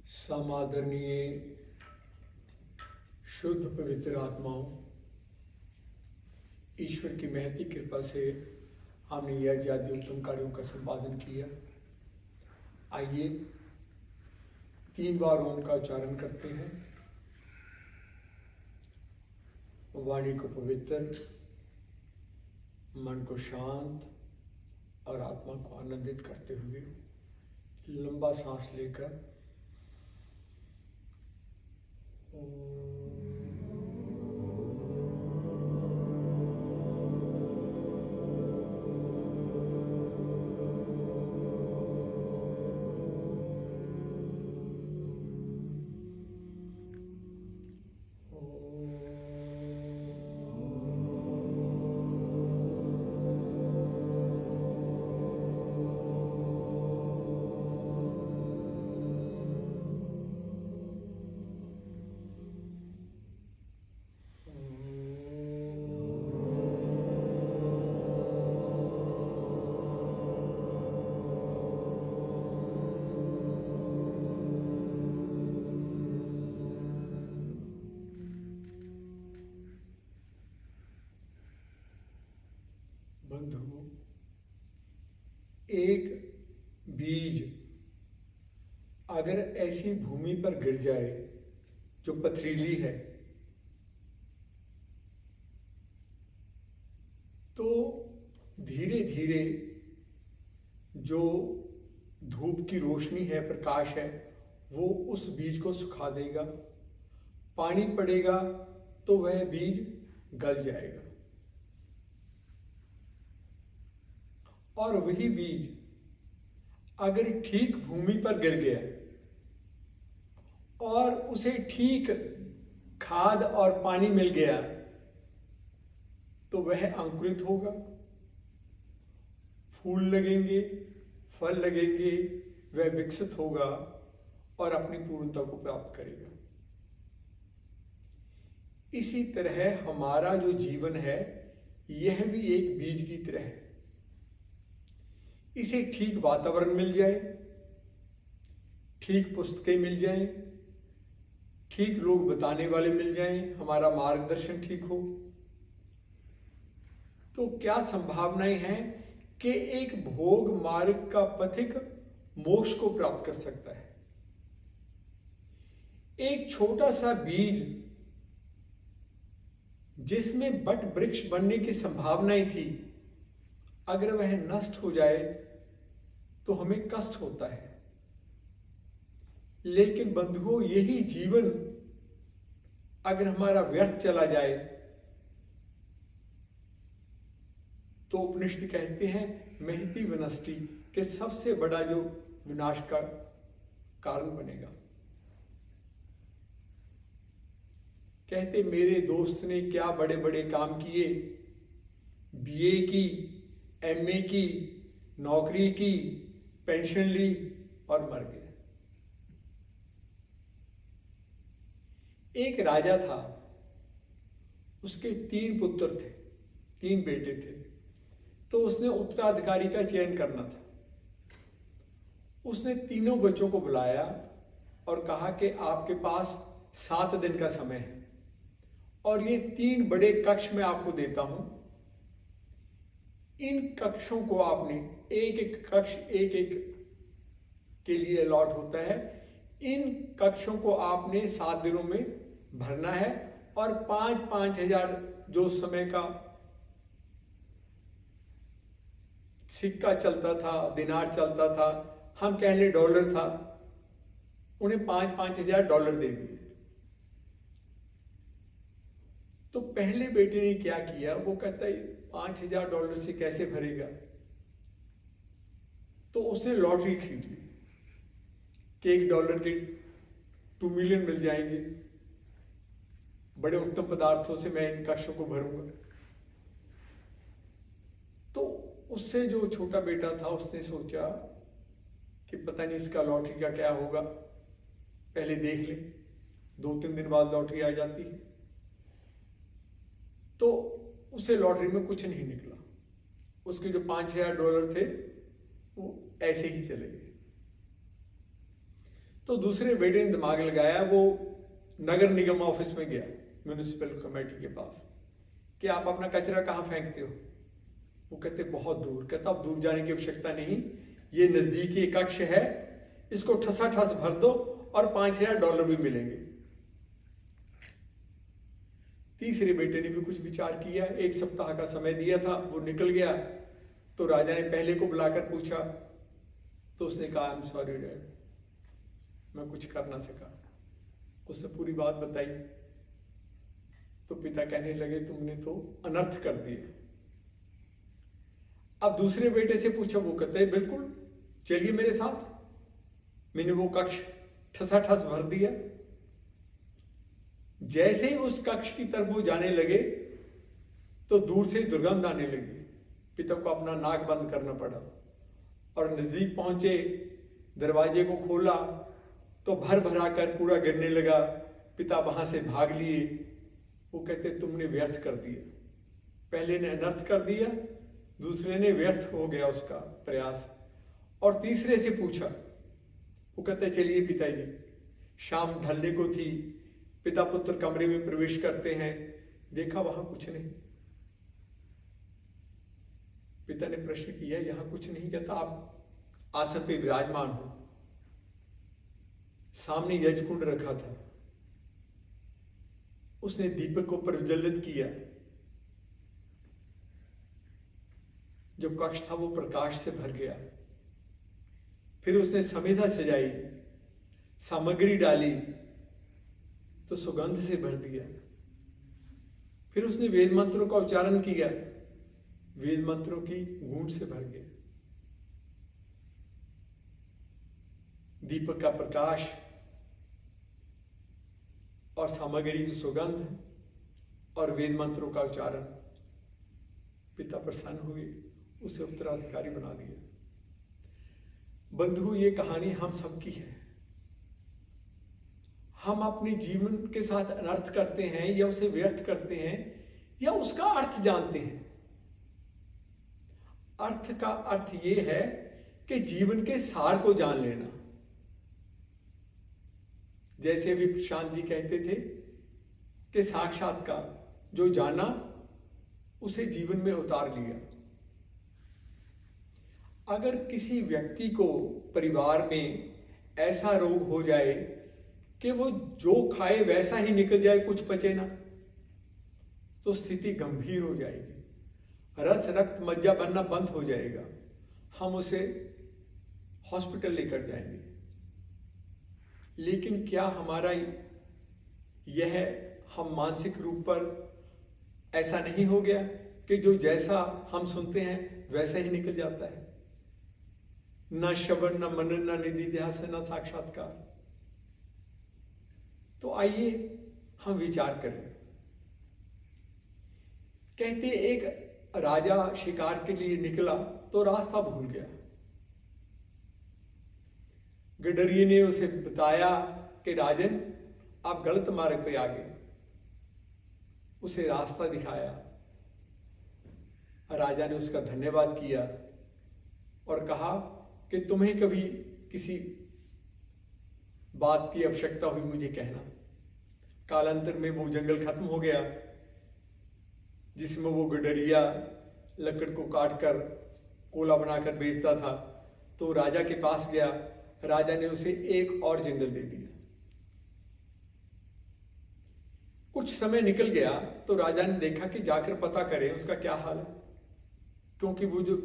समादरणीय शुद्ध पवित्र आत्माओं, ईश्वर की महती कृपा से हमने यह जाति उत्तम कार्यों का संपादन किया। आइए 3 बार ओम का उच्चारण करते हैं। वाणी को पवित्र, मन को शांत और आत्मा को आनंदित करते हुए लंबा सांस लेकर बंधुओं, एक बीज अगर ऐसी भूमि पर गिर जाए जो पथरीली है तो धीरे धीरे जो धूप की रोशनी है, प्रकाश है, वो उस बीज को सुखा देगा। पानी पड़ेगा तो वह बीज गल जाएगा और वही बीज अगर ठीक भूमि पर गिर गया और उसे ठीक खाद और पानी मिल गया तो वह अंकुरित होगा, फूल लगेंगे, फल लगेंगे, वह विकसित होगा और अपनी पूर्णता को प्राप्त करेगा। इसी तरह हमारा जो जीवन है यह भी एक बीज की तरह है। इसे ठीक वातावरण मिल जाए, ठीक पुस्तकें मिल जाएं, ठीक लोग बताने वाले मिल जाएं, हमारा मार्गदर्शन ठीक हो, तो क्या संभावनाएं हैं कि एक भोग मार्ग का पथिक मोक्ष को प्राप्त कर सकता है। एक छोटा सा बीज जिसमें बट वृक्ष बनने की संभावनाएं थी, अगर वह नष्ट हो जाए तो हमें कष्ट होता है। लेकिन बंधुओं, यही जीवन अगर हमारा व्यर्थ चला जाए तो उपनिषद कहते हैं महती विनष्टि के सबसे बड़ा जो विनाश का कारण बनेगा। कहते मेरे दोस्त ने क्या बड़े बड़े काम किए, बीए की, एमए की, नौकरी की, पेंशन ली और मर गए। एक राजा था, उसके 3 पुत्र थे, 3 बेटे थे, तो उसने उत्तराधिकारी का चयन करना था। उसने तीनों बच्चों को बुलाया और कहा कि आपके पास 7 दिन का समय है और ये 3 बड़े कक्ष मैं आपको देता हूं। इन कक्षों को आपने एक एक कक्ष एक एक के लिए अलॉट होता है। इन कक्षों को आपने 7 दिनों में भरना है और 5-5 हजार जो समय का सिक्का चलता था, दिनार चलता था, हम कह ले डॉलर था, उन्हें 5-5 हजार डॉलर दे दिए। तो पहले बेटे ने क्या किया, वो कहता है 5,000 डॉलर से कैसे भरेगा, तो उसने लॉटरी खरीद ली कि $1 के 2 मिलियन मिल जाएंगे, बड़े उत्तम पदार्थों से मैं इन कक्षों को भरूंगा। तो उससे जो छोटा बेटा था उसने सोचा कि पता नहीं इसका लॉटरी का क्या होगा, पहले देख ले, 2-3 दिन बाद लॉटरी आ जाती है। तो उसे लॉटरी में कुछ नहीं निकला, उसके जो 5,000 डॉलर थे वो ऐसे ही चले गए। 2 दिन बाद लॉटरी आई, 5,000 डॉलर निकले, उसके जो 5,000 डॉलर थे वो ऐसे ही चले गए। तो उसे लॉटरी में कुछ नहीं निकला, उसके जो 5,000 डॉलर थे वो ऐसे ही चले गए। 2 दिन बाद लॉटरी आई, तो दूसरे बेटे ने दिमाग लगाया, वो नगर निगम ऑफिस में गया, म्यूनिसिपल कमेटी के पास, कि आप अपना कचरा कहाँ फेंकते हो? वो कहते बहुत दूर। कहता अब दूर जाने की आवश्यकता नहीं, ये नजदीकी एक कक्ष है, इसको ठसाठस भर दो और $5000 भी मिलेंगे। तीसरे बेटे ने भी कुछ विचार किया, 1 सप्ताह का समय दिया था, वो निकल गया। तो राजा ने पहले को बुलाकर पूछा, तो उसने कहा आई एम सॉरी डैड, मैं कुछ कर ना सका। उसने पूरी बात बताई। तो पिता कहने लगे तुमने तो अनर्थ कर दिए। अब दूसरे बेटे से पूछो, वो कहते हैं बिल्कुल चलिए मेरे साथ। मैंने वो कक्ष ठसाठस भर दिया। जैसे ही उस कक्ष की तरफ वो जाने लगे तो दूर से दुर्गंध आने लगी। पिता को अपना नाक बंद करना पड़ा और नजदीक पहुंचे, दरवाजे को खोला तो भर भरा कर कूड़ा गिरने लगा। पिता वहां से भाग लिए। वो कहते तुमने व्यर्थ कर दिया, पहले ने अनर्थ कर दिया, दूसरे ने व्यर्थ हो गया उसका प्रयास। और तीसरे से पूछा, वो कहते चलिए पिताजी। शाम ढलने को थी, पिता पुत्र कमरे में प्रवेश करते हैं, देखा वहां कुछ नहीं। पिता ने प्रश्न किया यहां कुछ नहीं? कहता आप आसन पे विराजमान हो, सामने यज्ञकुंड रखा था, उसने दीपक को प्रज्वलित किया, जो कक्ष था वो प्रकाश से भर गया। फिर उसने समिधा सजाई, सामग्री डाली तो सुगंध से भर दिया। फिर उसने वेद मंत्रों का उच्चारण किया, वेद मंत्रों की गूंज से भर गया। दीपक का प्रकाश और सामग्री की सुगंध और वेद मंत्रों का उच्चारण, पिता प्रसन्न हुए, उसे उत्तराधिकारी बना दिया। बंधु, ये कहानी हम सबकी है। हम अपने जीवन के साथ अनर्थ करते हैं या उसे व्यर्थ करते हैं या उसका अर्थ जानते हैं। अर्थ का अर्थ यह है कि जीवन के सार को जान लेना। जैसे अभी प्रशांत जी कहते थे कि साक्षात्कार, जो जाना उसे जीवन में उतार लिया। अगर किसी व्यक्ति को परिवार में ऐसा रोग हो जाए कि वो जो खाए वैसा ही निकल जाए, कुछ पचे ना, तो स्थिति गंभीर हो जाएगी, रस रक्त मज्जा बनना बंद हो जाएगा। हम उसे हॉस्पिटल लेकर जाएंगे। लेकिन क्या हमारा यह हम मानसिक रूप पर ऐसा नहीं हो गया कि जो जैसा हम सुनते हैं वैसा ही निकल जाता है? ना श्रवण, ना मनन, ना निधिध्यासन, ना साक्षात्कार। तो आइए हम विचार करें। कहते एक राजा शिकार के लिए निकला तो रास्ता भूल गया। गडरिये ने उसे बताया कि राजन आप गलत मार्ग पे आ गए, उसे रास्ता दिखाया। राजा ने उसका धन्यवाद किया और कहा कि तुम्हें कभी किसी बात की आवश्यकता हुई मुझे कहना। कालांतर में वो जंगल खत्म हो गया जिसमें वो गडरिया लकड़ को काटकर कोला बनाकर बेचता था। तो राजा के पास गया, राजा ने उसे एक और जंगल दे दिया। कुछ समय निकल गया तो राजा ने देखा कि जाकर पता करें उसका क्या हाल है, क्योंकि वो जो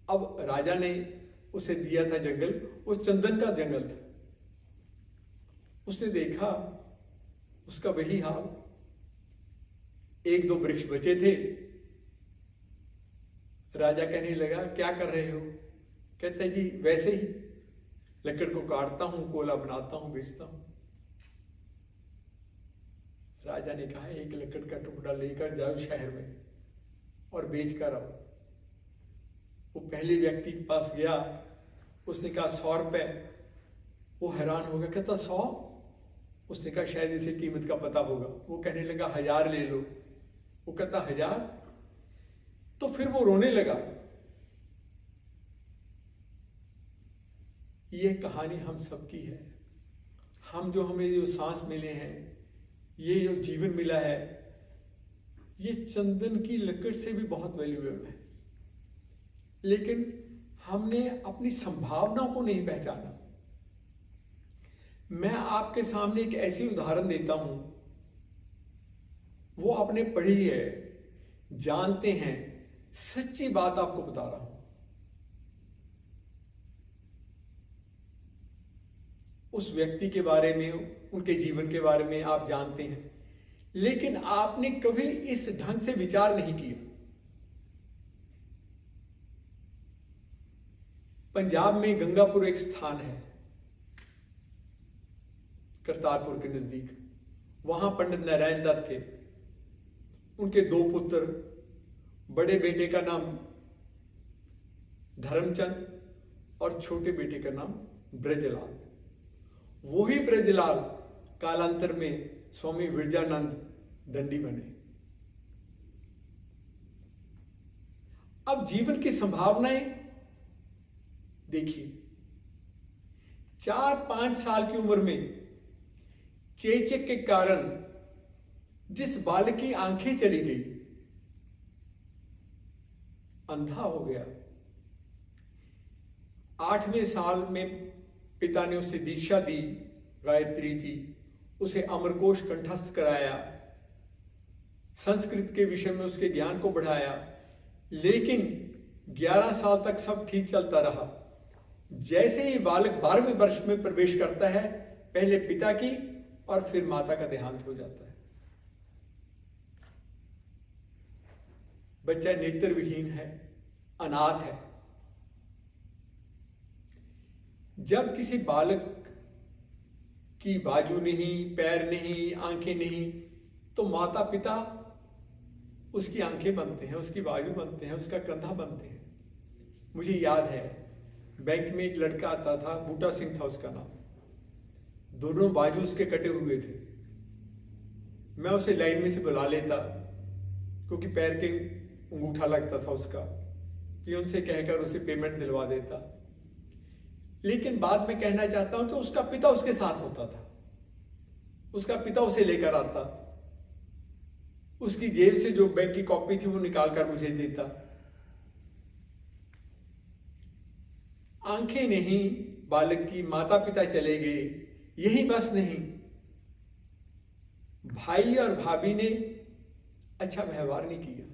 अब राजा ने उसे दिया था जंगल, वो चंदन का जंगल था। उसने देखा उसका वही हाल, 1-2 वृक्ष बचे थे। राजा कहने लगा क्या कर रहे हो? कहते जी वैसे ही लकड़ को काटता हूं, कोला बनाता हूं, बेचता हूं। राजा ने कहा एक लकड़ का टुकड़ा लेकर जाओ शहर में और बेच कर आओ। वो पहले व्यक्ति के पास गया, उसने कहा 100 रुपए। वो हैरान हो गया, कहता 100? उसने कहा शायद इसे कीमत का पता होगा। वो कहने लगा 1000 ले लो। वो कहता 1000? तो फिर वो रोने लगा। यह कहानी हम सबकी है। हमें जो सांस मिले हैं, ये जो जीवन मिला है, ये चंदन की लकड़ से भी बहुत वैल्यूएबल है। लेकिन हमने अपनी संभावनाओं को नहीं पहचाना। मैं आपके सामने एक ऐसी उदाहरण देता हूं, वो आपने पढ़ी है, जानते हैं, सच्ची बात आपको बता रहा हूं। उस व्यक्ति के बारे में, उनके जीवन के बारे में आप जानते हैं, लेकिन आपने कभी इस ढंग से विचार नहीं किया। पंजाब में गंगापुर एक स्थान है, करतारपुर के नजदीक। वहां पंडित नारायण दत्त थे। उनके 2 पुत्र, बड़े बेटे का नाम धर्मचंद और छोटे बेटे का नाम ब्रजलाल। वही ब्रजलाल कालांतर में स्वामी विरजानंद दंडी बने। अब जीवन की संभावनाएं देखिए। 4-5 साल की उम्र में चेचक के कारण जिस बालक की आंखें चली गई, अंधा हो गया, 8वें साल में पिता ने उसे दीक्षा दी गायत्री की, उसे अमरकोश कंठस्थ कराया, संस्कृत के विषय में उसके ज्ञान को बढ़ाया। लेकिन 11 साल तक सब ठीक चलता रहा। जैसे ही बालक 12वें वर्ष में प्रवेश करता है, पहले पिता की और फिर माता का देहांत हो जाता है। बच्चा नेत्रविहीन है, अनाथ है। जब किसी बालक की बाजू नहीं, पैर नहीं, आंखें नहीं, तो माता पिता उसकी आंखें बनते हैं, उसकी बाजू बनते हैं, उसका कंधा बनते हैं। मुझे याद है, बैंक में एक लड़का आता था, बूटा सिंह था उसका नाम। दोनों बाजू उसके कटे हुए थे। मैं उसे लाइन में से बुला लेता, क्योंकि पैर के अंगूठा लगता था उसका, कि उनसे कहकर उसे पेमेंट दिलवा देता। लेकिन बाद में कहना चाहता हूं कि उसका पिता उसके साथ होता था। उसका पिता उसे लेकर आता, उसकी जेब से जो बैंक की कॉपी थी वो निकालकर मुझे देता। आंखें नहीं बालक की, माता पिता चले गए। यही बस नहीं, भाई और भाभी ने अच्छा व्यवहार नहीं किया।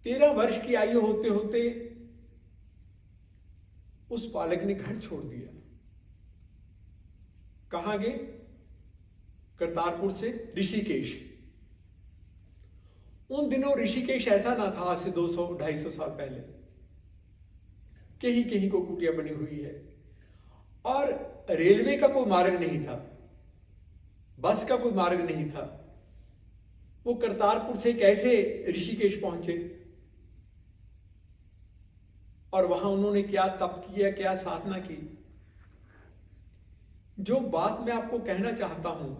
13 वर्ष की आयु होते होते उस बालक ने घर छोड़ दिया। कहां गए? करतारपुर से ऋषिकेश। उन दिनों ऋषिकेश ऐसा ना था, आज से 200-250 साल पहले। कहीं कहीं को कुटिया बनी हुई है, और रेलवे का कोई मार्ग नहीं था, बस का कोई मार्ग नहीं था। वो करतारपुर से कैसे ऋषिकेश पहुंचे? और वहां उन्होंने क्या तप किया, क्या साधना की। जो बात मैं आपको कहना चाहता हूं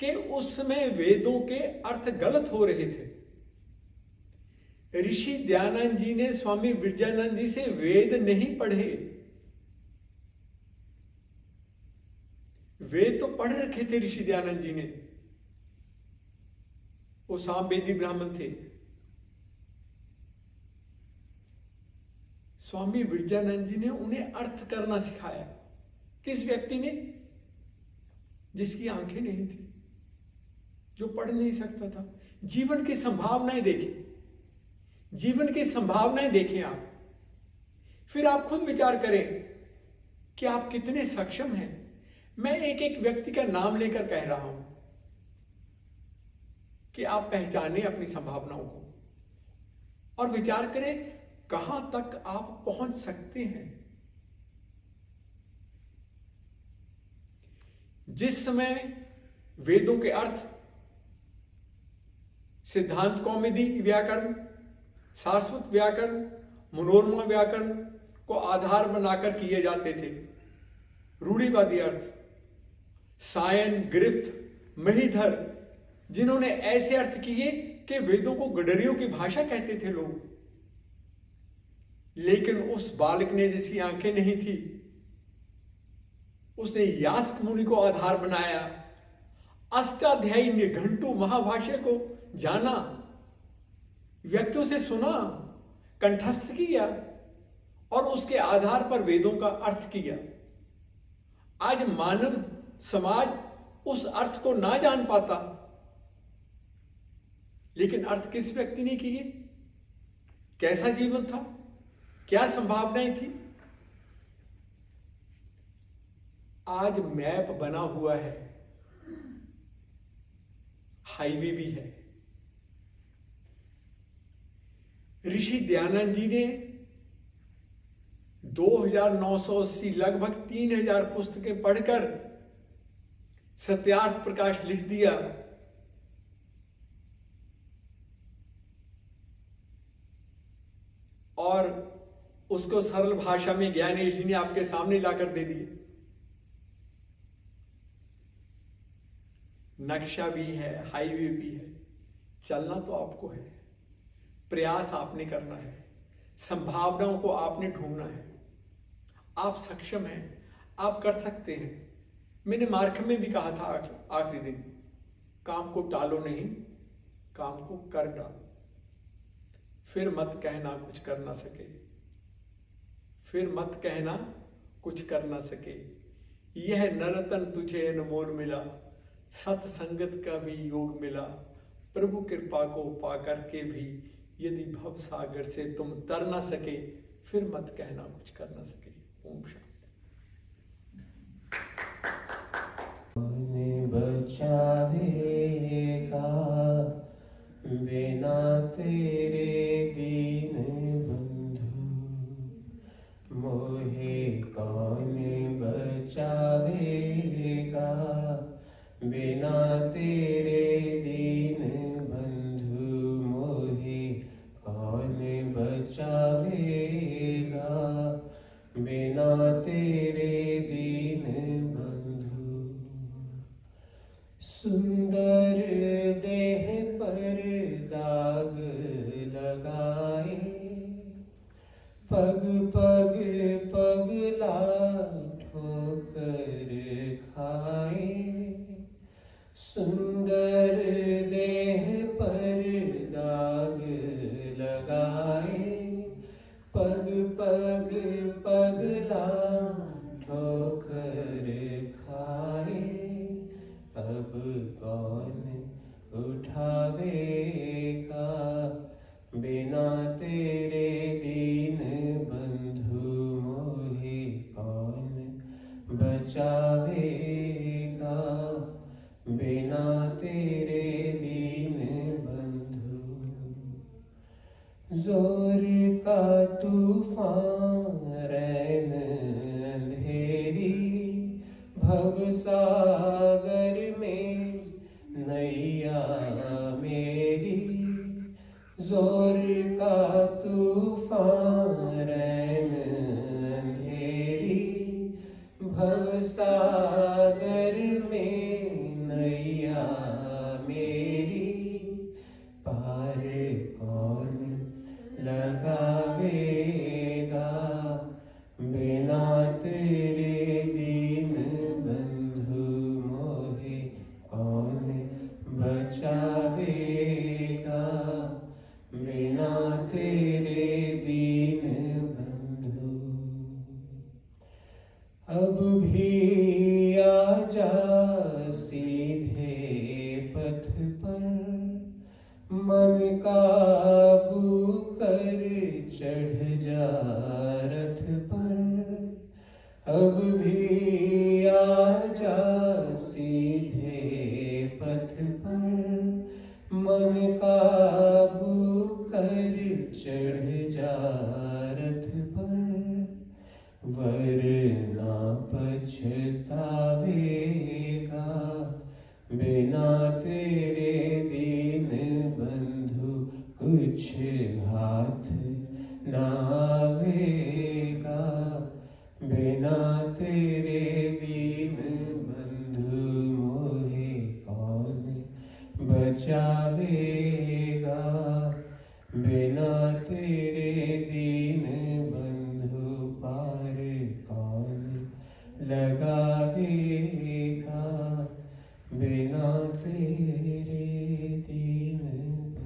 कि उस समय वेदों के अर्थ गलत हो रहे थे। ऋषि दयानंद जी ने स्वामी विरजानंद जी से वेद नहीं पढ़े। वेद तो पढ़ रखे थे ऋषि दयानंद जी ने, वो सामवेदी ब्राह्मण थे। स्वामी विरजानंद जी ने उन्हें अर्थ करना सिखाया। किस व्यक्ति ने? जिसकी आंखें नहीं थी, जो पढ़ नहीं सकता था। जीवन की संभावनाएं देखें, जीवन की संभावनाएं देखें आप। फिर आप खुद विचार करें कि आप कितने सक्षम हैं। मैं एक एक व्यक्ति का नाम लेकर कह रहा हूं कि आप पहचानें अपनी संभावनाओं को और विचार करें कहां तक आप पहुंच सकते हैं। जिस समय वेदों के अर्थ सिद्धांत कौमुदी व्याकरण, शाश्वत व्याकरण, मनोरमा व्याकरण को आधार बनाकर किए जाते थे, रूढ़िवादी अर्थ, सायन, गिरफ्त, महीधर, जिन्होंने ऐसे अर्थ किए कि वेदों को गडरियों की भाषा कहते थे लोग। लेकिन उस बालक ने, जिसकी आंखें नहीं थी, उसने यास्क मुनि को आधार बनाया, अष्टाध्यायी निघंटु महाभाष्य को जाना, व्यक्तियों से सुना, कंठस्थ किया और उसके आधार पर वेदों का अर्थ किया। आज मानव समाज उस अर्थ को ना जान पाता, लेकिन अर्थ किस व्यक्ति ने किए, कैसा जीवन था, क्या संभावनाएं थी। आज मैप बना हुआ है, हाईवे भी है। ऋषि दयानंद जी ने 2980 लगभग 3000 पुस्तकें पढ़कर सत्यार्थ प्रकाश लिख दिया। और उसको सरल भाषा में ज्ञानेश जी ने आपके सामने लाकर दे दिए। नक्शा भी है, हाईवे भी है, चलना तो आपको है, प्रयास आपने करना है, संभावनाओं को आपने ढूंढना है। आप सक्षम हैं, आप कर सकते हैं। मैंने मार्ग में भी कहा था आखिरी दिन, काम को टालो नहीं, काम को कर डालो। फिर मत कहना कुछ कर ना सके, फिर मत कहना कुछ कर ना सके। यह नरतन तुझे अनमोल मिला, सत्संगत का भी योग मिला। प्रभु कृपा को पा करके भी यदि भव सागर से तुम तर ना सके, फिर मत कहना कुछ कर ना सके। ओम शांति। बचावेगा बिना तेरे दीन बंधु, मोहे कौन बचावेगा बिना तेरे दीन बंधु, मोहे कौन बचावेगा बिना तेरे दीन बंधु। सुंदर देह पर दाग लगाए, पग पग पगला ठोकर खाए। सुंदर देह पर दाग लगाए, पग पग पगला ठोकर खाए। अब कौन उठावेगा बिना तेरे दीन बंधु, मोहे कौन बचावेगा बिना तेरे दीन बंधु। जोर का तूफान रैन अंधेरी, भव सागर में नैया मेरी। जोर का तूफान रैन अंधेरी, भव सागर में नैया मेरी। पार कौन लगावेगा बिना तेरे दीन बंधु, मोहे कौन बचावेगा बिना तेरे दीन बंधु। अब भी आजा सीधे पथ पर, मन काबू कर चढ़ जा रथ पर। अब भी आजा सीधे पथ पर, मन काबू कर चढ़ जा रथ पर। वरना पछतावेगा बिना तेरे दीन बंधु, कुछ हाथ न आवेगा बिना तेरे दीन बंधु, मोहे कौन बचावेगा बिना तेरे दीन बंधु। पार कौन लगावेगा बिना तेरे दीन बंधु।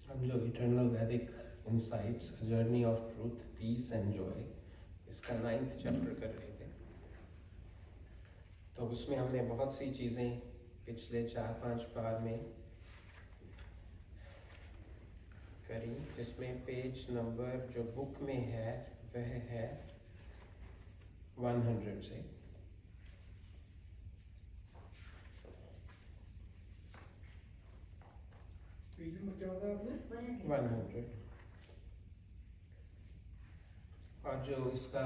हम जो eternal Vedic insights, journey of truth, peace and joy, इसका 9th चैप्टर कर रहे थे, तो उसमें हमने बहुत सी चीज़ें पिछले 4-5 बार में करी, जिसमें पेज नंबर जो बुक में है वह है 100 से। पेज नंबर क्या होता है आपने? 100। और जो इसका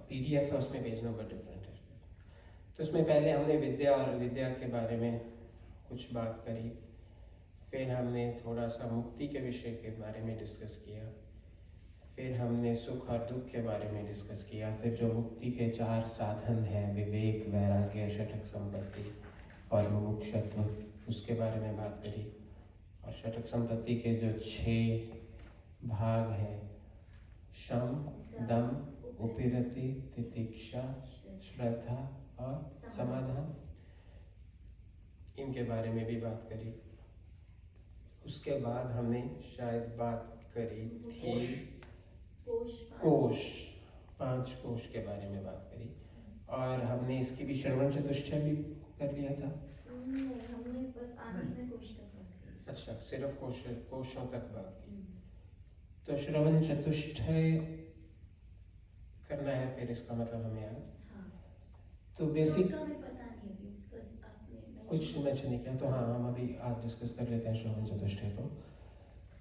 PDF है उसमें पेज नंबर डिफरेंट है। तो इसमें पहले हमने विद्या और विद्या के बारे में कुछ बात करी, फिर हमने थोड़ा सा मुक्ति के विषय के बारे में डिस्कस किया, फिर हमने सुख और दुख के बारे में डिस्कस किया, फिर जो मुक्ति के 4 साधन हैं, विवेक, वैराग्य, षटक संपत्ति और मुमुक्षुत्व, उसके बारे में बात करी। और षटक संपत्ति के जो 6 भाग हैं, शम, दम, उपिरति, तितिक्षा, श्रद्धा और समाधान, इनके बारे में भी बात करी। उसके बाद हमने शायद बात करी थी कोश, 5 कोश के बारे में बात करी, और हमने इसकी भी श्रवण चतुष्टय भी कर लिया था। हमने बस आनंद में कोश तक बात की। अच्छा, सिर्फ कोशों तक बात की। तो श्रवण चतुष्टय करना है फिर, इसका मतलब हमें आज। हाँ। तो बेसिक उसका हमें पता नहीं अभी, उसका आपने कुछ मेंशन नहीं किया, तो हाँ, हम अभी आज डिस्कस कर लेते हैं श्रवण चतुष्टय को।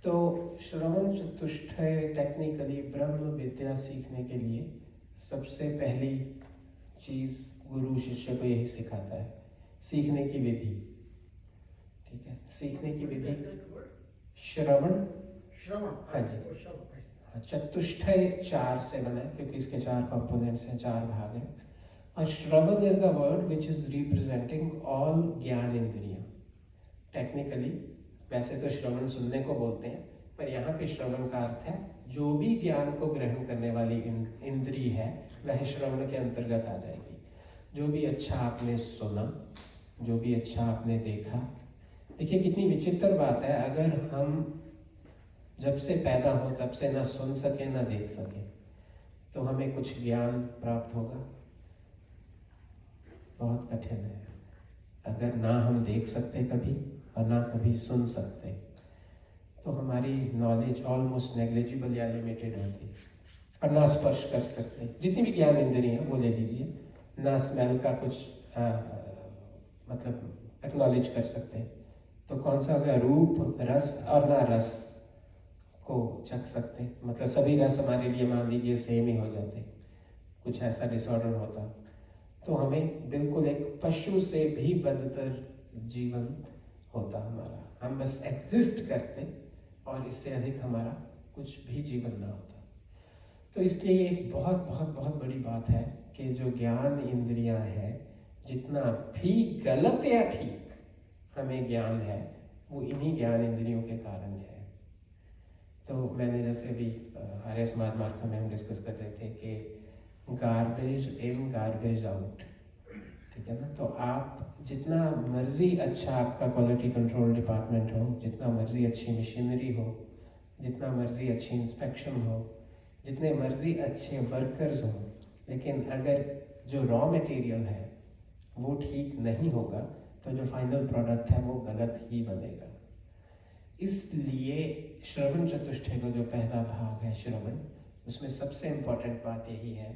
तो श्रवण चतुष्टय टेक्निकली ब्रह्म विद्या सीखने के लिए सबसे पहली चीज़ गुरु शिष्य को यही सिखाता है, सीखने की विधि। ठीक है, सीखने की विधि श्रवण। हाँ जी, चतुष्टय 4 से बना है, क्योंकि इसके 4 कंपोनेंट्स हैं, 4 भाग हैं। और shravan is the word which is representing all gyan indriyan. Technically वैसे तो श्रवण सुनने को बोलते हैं, पर यहाँ पे श्रवण का अर्थ है जो भी ज्ञान को ग्रहण करने वाली इंद्री है वह श्रवण के अंतर्गत आ जाएगी। जो भी अच्छा आपने सुना, जो भी अच्छा आपने देखा। देखिए कितनी विचित्र बात है, अगर हम जब से पैदा हो तब से ना सुन सके ना देख सके, तो हमें कुछ ज्ञान प्राप्त होगा? बहुत कठिन है। अगर ना हम देख सकते कभी और ना कभी सुन सकते, तो हमारी नॉलेज ऑलमोस्ट नेग्लिजिबल या लिमिटेड होती। और ना स्पर्श कर सकते, जितनी भी ज्ञान इंद्रियां हैं वो ले लीजिए, ना स्मेल का कुछ मतलब एक्नॉलेज कर सकते, तो कौन सा हो गया? रूप, रस, और ना रस को चख सकते, मतलब सभी रस हमारे लिए मान लीजिए सेम ही हो जाते, कुछ ऐसा डिसऑर्डर होता, तो हमें बिल्कुल एक पशु से भी बदतर जीवन होता हमारा। हम बस एग्जिस्ट करते और इससे अधिक हमारा कुछ भी जीवन ना होता। तो इसलिए ये एक बहुत बहुत बहुत बड़ी बात है कि जो ज्ञान इंद्रियां हैं, जितना भी गलत या ठीक हमें ज्ञान है, वो इन्हीं ज्ञान इंद्रियों के कारण है। तो मैंने जैसे अभी आर्य समाज मार्ग में हम डिस्कस कर रहे थे कि गार्बेज इन गार्बेज आउट, ठीक है ना। तो आप जितना मर्जी अच्छा आपका क्वालिटी कंट्रोल डिपार्टमेंट हो, जितना मर्जी अच्छी मशीनरी हो, जितना मर्जी अच्छी इंस्पेक्शन हो, जितने मर्जी अच्छे वर्कर्स हो, लेकिन अगर जो रॉ मटेरियल है वो ठीक नहीं होगा, तो जो फाइनल प्रोडक्ट है वो गलत ही बनेगा। इसलिए श्रवण चतुष्टय का जो पहला भाग है श्रवण, उसमें सबसे इम्पोर्टेंट बात यही है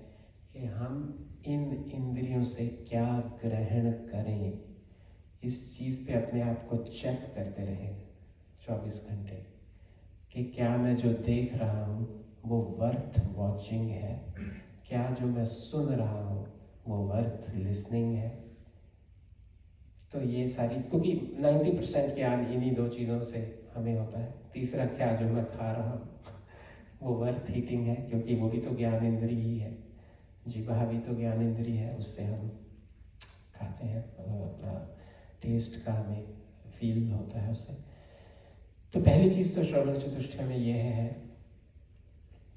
कि हम इन इंद्रियों से क्या ग्रहण करें। इस चीज़ पे अपने आप को चेक करते रहें 24 घंटे कि क्या मैं जो देख रहा हूँ वो वर्थ वॉचिंग है, क्या जो मैं सुन रहा हूँ वो वर्थ लिसनिंग है। तो ये सारी, क्योंकि 90% ज्ञान इन्हीं 2 चीज़ों से हमें होता है। तीसरा क्या, जो मैं खा रहा हूँ, वो वर्थ हीटिंग है, क्योंकि वो भी तो ज्ञान इंद्रिय ही है, जीवा भी तो ज्ञान इंद्रिय है, उससे हम खाते हैं, अपना टेस्ट का हमें फील होता है उससे। तो पहली चीज़ तो श्रवण चतुष्टय में ये है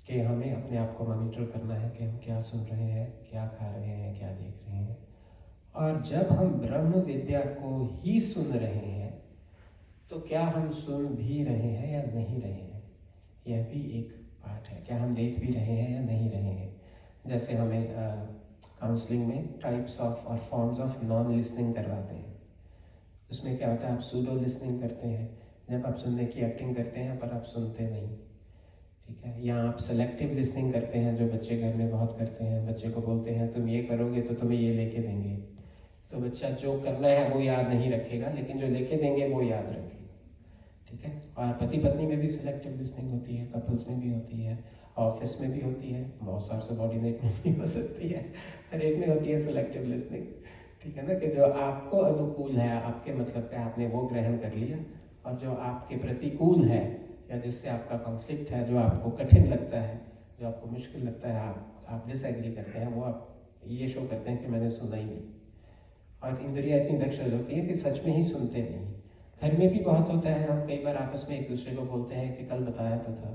कि हमें अपने आप को मॉनिटर करना है कि हम क्या सुन रहे हैं, क्या खा रहे हैं, क्या देख रहे हैं। और जब हम ब्रह्म विद्या को ही सुन रहे हैं तो क्या हम सुन भी रहे हैं या नहीं रहे हैं, यह भी एक पार्ट है। क्या हम देख भी रहे हैं या नहीं रहे हैं। जैसे हमें काउंसलिंग में टाइप्स ऑफ और फॉर्म्स ऑफ नॉन लिसनिंग करवाते हैं। उसमें क्या होता है, आप सूडो लिसनिंग करते हैं, जब आप सुनने की एक्टिंग करते हैं पर आप सुनते नहीं, ठीक है। या आप सेलेक्टिव लिसनिंग करते हैं, जो बच्चे घर में बहुत करते हैं। बच्चे को बोलते हैं तुम ये करोगे तो तुम्हें ये लेके देंगे, तो बच्चा जो करना है वो याद नहीं रखेगा, लेकिन जो लेके देंगे वो याद रखेगा, ठीक है। और पति पत्नी में भी सिलेक्टिव लिसनिंग होती है, कपल्स में भी होती है, ऑफिस में भी होती है, बहुत सारे सबॉर्डिनेट में भी हो सकती है, हर एक में होती है सिलेक्टिव लिसनिंग, ठीक है ना। कि जो आपको अनुकूल है, आपके मतलब पे आपने वो ग्रहण कर लिया, और जो आपके प्रतिकूल है या जिससे आपका कॉन्फ्लिक्ट है, जो आपको कठिन लगता है, जो आपको मुश्किल लगता है, आप डिसएग्री करते हैं, वो आप ये शो करते हैं कि मैंने सुना ही नहीं। और इंद्रियाँ इतनी दक्ष हो जाती है कि सच में ही सुनते नहीं। घर में भी बहुत होता है, हम कई बार आपस में एक दूसरे को बोलते हैं कि कल बताया तो था,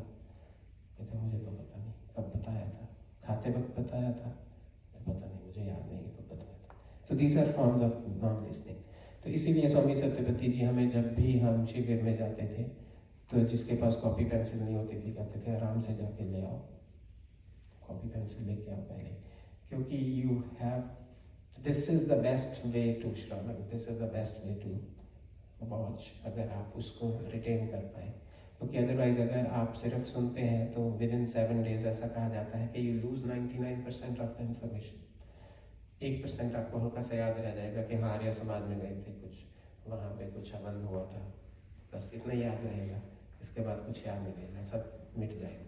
कहते मुझे तो पता नहीं कब बताया था, खाते वक्त बताया था, तो पता नहीं, मुझे याद नहीं कब बताया था। तो these are forms of non listening. तो इसीलिए स्वामी सत्यपति जी हमें, जब भी हम शिविर में जाते थे, तो जिसके पास कॉपी पेंसिल नहीं होती थी, कहते थे आराम से जाके ले आओ, कॉपी पेंसिल लेके आओ पहले, क्योंकि you have, this is the best way to श्रवण, this is the best way to watch, अगर आप उसको रिटेन कर पाए। क्योंकि अदरवाइज अगर आप सिर्फ सुनते हैं तो विद इन 7 days ऐसा कहा जाता है कि you lose 99% of the information. 1% आपको हल्का सा याद रह जाएगा कि हाँ आर्य समाज में गए थे, कुछ वहाँ पे कुछ हवन हुआ था, बस इतना याद रहेगा, इसके बाद कुछ याद नहीं रहेगा, सब मिट जाएगा।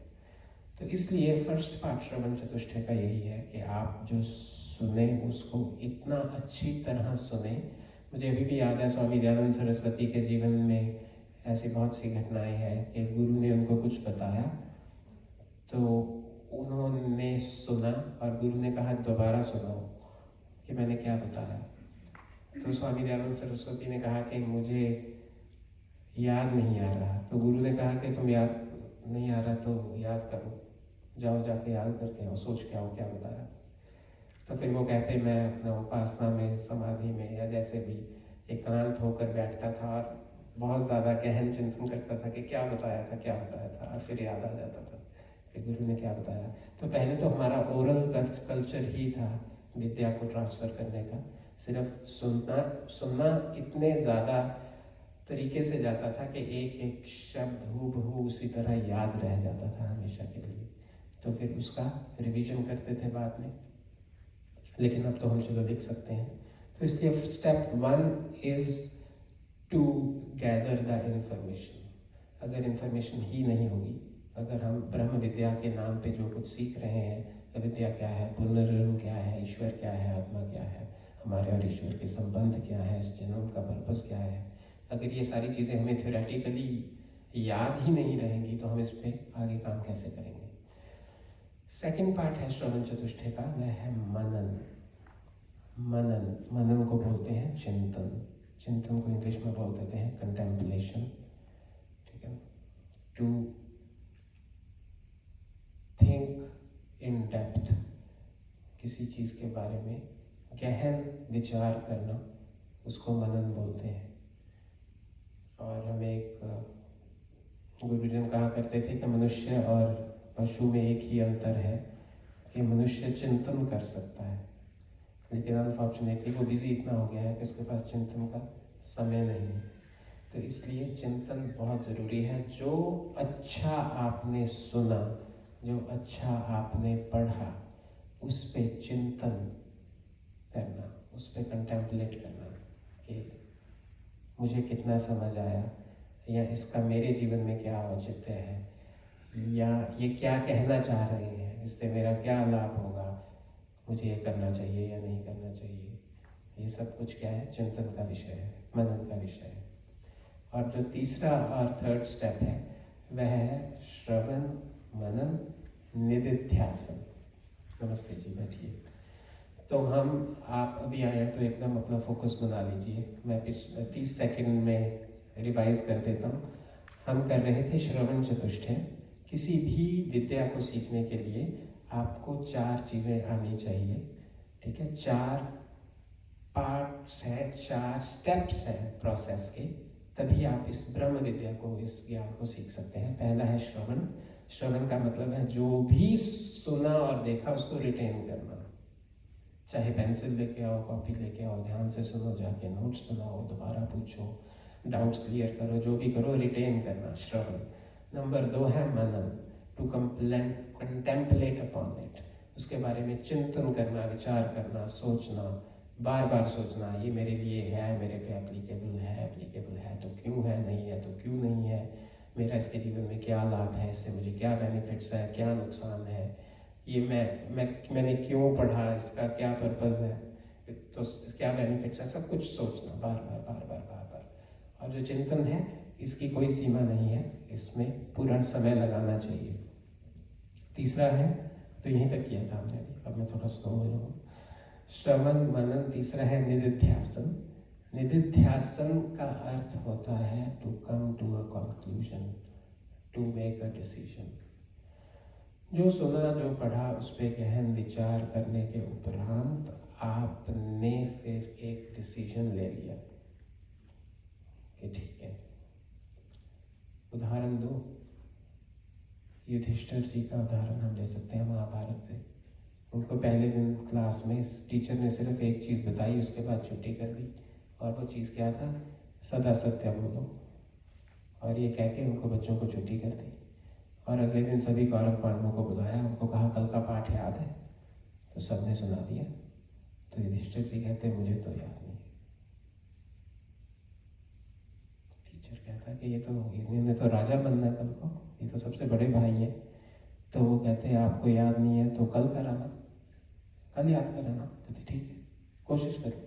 तो इसलिए फर्स्ट पार्ट श्रवण चतुष्टय का यही है कि आप जो सुने उसको इतना अच्छी तरह सुने। मुझे अभी भी याद है स्वामी दयानंद सरस्वती के जीवन में ऐसी बहुत सी घटनाएं हैं कि गुरु ने उनको कुछ बताया तो उन्होंने सुना और गुरु ने कहा दोबारा सुनाओ कि मैंने क्या बताया। तो स्वामी दयानंद सरस्वती ने कहा कि मुझे याद नहीं आ रहा। तो गुरु ने कहा कि तुम याद नहीं आ रहा तो याद करो, जाओ जाके याद करके आओ, सोच के आओ क्या बताया। तो फिर वो कहते मैं अपना उपासना में, समाधि में या जैसे भी एकांत होकर बैठता था और बहुत ज़्यादा गहन चिंतन करता था कि क्या बताया था, क्या बताया था, और फिर याद आ जाता था कि गुरु ने क्या बताया। तो पहले तो हमारा ओरल कल्चर ही था विद्या को ट्रांसफ़र करने का। सिर्फ सुनना इतने ज़्यादा तरीके से जाता था कि एक एक शब्द हूबहू उसी तरह याद रह जाता था हमेशा के लिए। तो फिर उसका रिवीजन करते थे बाद में, लेकिन अब तो हम चलो लिख सकते हैं। तो इसलिए step 1 is to gather the information. अगर इंफॉर्मेशन ही नहीं होगी, अगर हम ब्रह्म विद्या के नाम पे जो कुछ सीख रहे हैं, विद्या क्या है, पुनर्जन्म क्या है, ईश्वर क्या है, आत्मा क्या है, हमारे और ईश्वर के संबंध क्या है, इस जन्म का पर्पस क्या है, अगर ये सारी चीज़ें हमें थ्योरेटिकली याद ही नहीं रहेंगी तो हम इस पर आगे काम कैसे करेंगे। सेकंड पार्ट है श्रवण चतुष्टय का, वह है मनन। मनन को बोलते हैं चिंतन। चिंतन को इंग्लिश में बोल देते हैं कंटेम्पलेशन, ठीक है। टू थिंक इन डेप्थ, किसी चीज़ के बारे में गहन विचार करना, उसको मनन बोलते हैं। और हमें एक गुरुजन कहा करते थे कि मनुष्य और पशु में एक ही अंतर है कि मनुष्य चिंतन कर सकता है, लेकिन अनफॉर्चुनेटली वो बिजी इतना हो गया है कि उसके पास चिंतन का समय नहीं है। तो इसलिए चिंतन बहुत ज़रूरी है। जो अच्छा आपने सुना, जो अच्छा आपने पढ़ा, उस पर चिंतन करना, उस पर कंटेम्पलेट करना कि मुझे कितना समझ आया, या इसका मेरे जीवन में क्या औचित्य है, या ये क्या कहना चाह रहे हैं, इससे मेरा क्या लाभ होगा, मुझे ये करना चाहिए या नहीं करना चाहिए। ये सब कुछ क्या है, चिंतन का विषय है, मनन का विषय है। और जो तीसरा और थर्ड स्टेप है वह है श्रवण मनन, निदिध्यासन। नमस्ते जी, बैठिए। तो आप अभी आए तो एकदम अपना फोकस बना लीजिए। मैं 30 सेकंड में रिवाइज कर देता हूँ। हम कर रहे थे श्रवण चतुष्टय। किसी भी विद्या को सीखने के लिए आपको 4 चीज़ें आनी चाहिए, ठीक है। 4 पार्ट्स हैं, 4 स्टेप्स हैं प्रोसेस के, तभी आप इस ब्रह्म विद्या को, इस ज्ञान को सीख सकते हैं। पहला है श्रवण। श्रवण का मतलब है जो भी सुना और देखा उसको रिटेन करना। चाहे पेंसिल लेके आओ, कॉपी लेके आओ, ध्यान से सुनो, जाके नोट्स बनाओ, दोबारा पूछो, डाउट्स क्लियर करो, जो भी करो रिटेन करना, श्रवण। नंबर 2 है मनन, टू कंटेम्पलेट अपॉन इट, उसके बारे में चिंतन करना, विचार करना, सोचना, बार बार सोचना, ये मेरे लिए है, मेरे पे एप्लीकेबल है तो क्यों है, नहीं है तो क्यों नहीं है, मेरा इसके जीवन में क्या लाभ है, इससे मुझे क्या बेनिफिट्स है, क्या नुकसान है, ये मैंने क्यों पढ़ा, इसका क्या पर्पज़ है, तो क्या बेनिफिट्स है, सब कुछ सोचना बार बार बार बार बार बार। और जो चिंतन है इसकी कोई सीमा नहीं है, इसमें पूरा समय लगाना चाहिए। तीसरा है, तो यहीं तक किया था हमने, अब मैं थोड़ा स्लो हो जाऊँ। श्रवण, मनन। तीसरा है निदिध्यासन। निदिध्यासन का अर्थ होता है to come to a conclusion, to make a decision. जो सुना, जो पढ़ा, उस पर गहन विचार करने के उपरांत आपने फिर एक डिसीजन ले लिया कि ठीक है। उदाहरण दो, युधिष्ठिर जी का उदाहरण हम ले सकते हैं महाभारत से। उनको पहले दिन क्लास में टीचर ने सिर्फ एक चीज़ बताई, उसके बाद छुट्टी कर दी, और वो चीज़ क्या था, सदा सत्य बोलो, और ये कह के उनको बच्चों को छुट्टी कर दी। और अगले दिन सभी कौरव पांडवों को बुलाया, उनको कहा कल का पाठ याद है, तो सब ने सुना दिया। तो युधिष्ठिर जी कहते मुझे तो याद नहीं। टीचर कहता कि ये तो इन्होंने तो राजा बनना कल को, ये तो सबसे बड़े भाई है। तो वो कहते आपको याद नहीं है तो कल कराना, कल याद कराना। कहते ठीक है, कोशिश करो।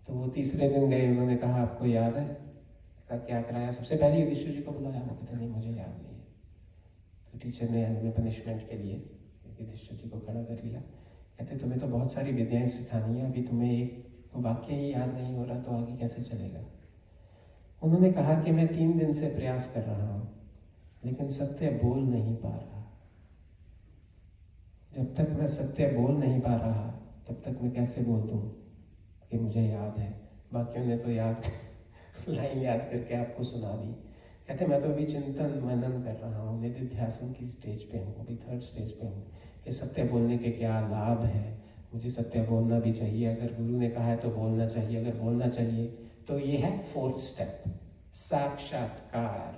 तो वो तीसरे दिन गए, उन्होंने कहा आपको याद है, कहा क्या कराया, सबसे पहले युधिष्ठिर जी को बुलाया। वो कहते नहीं मुझे याद नहीं है। तो टीचर ने एंड में पनिशमेंट के लिए युधिष्ठिर जी को खड़ा कर लिया। कहते तुम्हें तो बहुत सारी विद्याएं सिखानी है, अभी तुम्हें एक वाक्य ही याद नहीं हो रहा तो आगे कैसे चलेगा। उन्होंने कहा कि मैं 3 दिन से प्रयास कर रहा हूँ लेकिन सत्य बोल नहीं पा रहा। जब तक मैं सत्य बोल नहीं पा रहा तब तक मैं कैसे बोल दूँ कि मुझे याद है। बाकियों ने तो याद लाइन याद करके आपको सुना दी। कहते मैं तो अभी चिंतन मनन कर रहा हूँ, निदिध्यासन की स्टेज पे हूँ, अभी 3rd स्टेज पे हूँ कि सत्य बोलने के क्या लाभ है। मुझे सत्य बोलना भी चाहिए, अगर गुरु ने कहा है तो बोलना चाहिए, अगर बोलना चाहिए तो ये है 4th स्टेप, साक्षात्कार।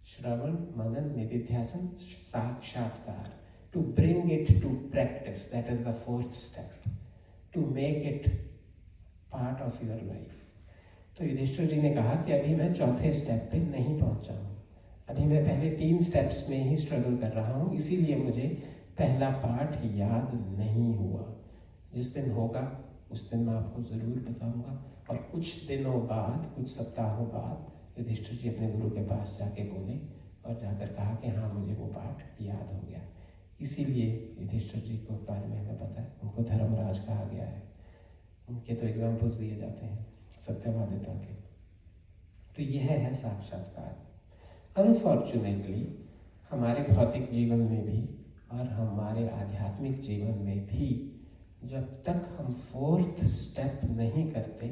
श्रवण, मनन, निदिध्यासन, साक्षात्कार। To bring it to practice, that is the 4th step. To make it part of your life. तो युधिष्ठिर जी ने कहा कि अभी मैं 4थे स्टेप पे नहीं पहुंचा हूँ, अभी मैं पहले 3 स्टेप्स में ही स्ट्रगल कर रहा हूँ, इसीलिए मुझे पहला पार्ट याद नहीं हुआ। जिस दिन होगा उस दिन मैं आपको ज़रूर बताऊंगा। और कुछ दिनों बाद, कुछ सप्ताहों बाद युधिष्ठिर जी अपने गुरु के पास जाके बोले और जाकर कहा कि हाँ मुझे वो पाठ याद हो गया। इसीलिए युधिष्ठिर जी को बारे में हमें पता है, उनको धर्मराज कहा गया है। उनके तो एग्जाम्पल्स दिए जाते हैं सत्यवादिता के। तो यह है साक्षात्कार। अनफॉर्चुनेटली हमारे भौतिक जीवन में भी और हमारे आध्यात्मिक जीवन में भी जब तक हम 4th स्टेप नहीं करते,